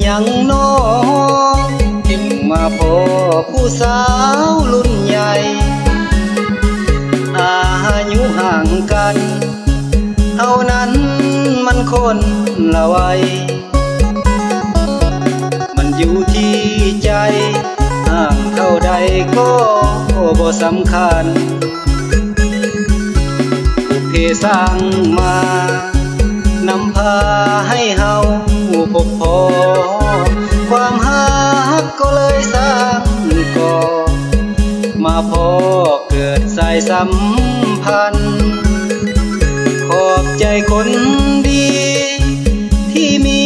ยังน้อจึงมาพอผู้สาวรุ่นใหญ่อายุห่างกันเท่านั้นมันคนละวัยมันอยู่ที่ใจห่างเท่าใดก็บ่สำคัญผู้เพสร้างมานำพาให้เฮาพบพอความหักก็เลยสร้างก่อมาพอเกิดสายสัมพันธ์ขอบใจคนดีที่มี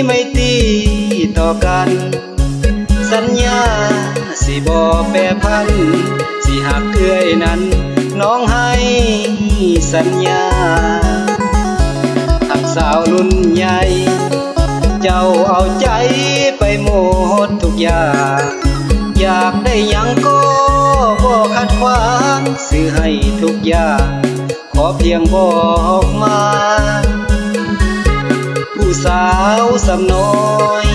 ไมตรีต่อกันสัญญาสิบ่แปรพันสิหักเอื้อยนั้นน้องให้สัญญาหักสาวรุ่นใหญ่เจ้าเอาใจไปหมดทุกอย่างอยากได้หยังก็บ่ขัดขวางซื้อให้ทุกอย่างขอเพียงบอกมาผู้สาวสำน้อย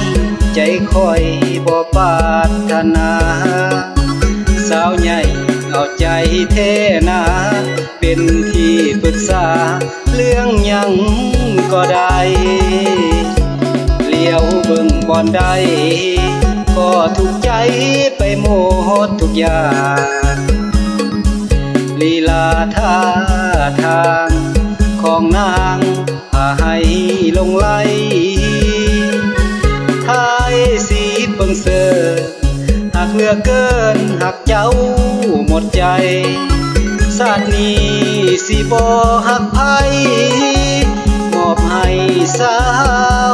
ใจคอยบ่ปรารถนาสาวใหญ่เอาใจเทนาเป็นที่ปรึกษาเรื่องหยังก็ได้เลี้ยวเบิ่งบ่อนใดก็ถูกใจไปหมดทุกอย่างลีลาท่าทางของนางพาให้หลงไหลท้ายสีเบิ่งเสอหักเหลือเกินหักเจ้าหมดใจชาตินี้สิบ่หักไผมอบให้สา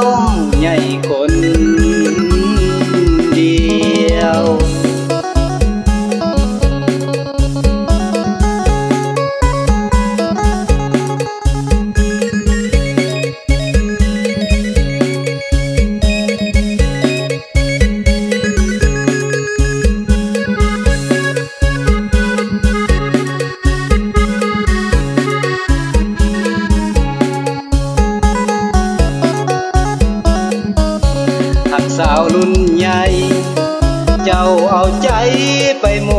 วใหญ่คนเดียวสาวรุ่นใหญ่เจ้าเอาใจไปหม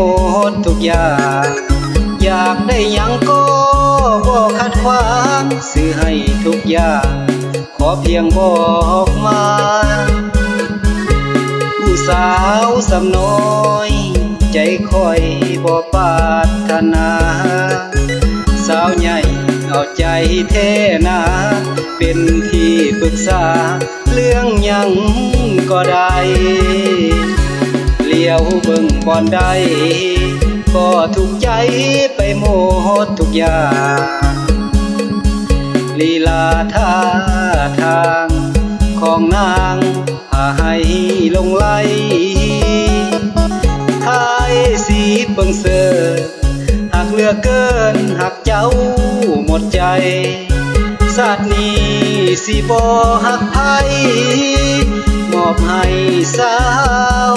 ดทุกอย่างอยากได้หยังก็บ่ขัดขวางซื้อให้ทุกอย่างขอเพียงบอกมาผู้สาวสำน้อยใจคอยบ่ปรารถนาสาวใหญ่เอาใจเทนาเป็นที่ปรึกษาเรื่องหยังก็ได้เลี้ยวเบิ่งบ่อนใดก็ถูกใจไปหมดทุกอย่างลีลาท่าทางของนางพาให้หลงไหลท้ายสีเบิ่งเสอหักเหลือเกินหักเจ้าหมดใจชาตินี้สิบ่หักไผมอบให้สาว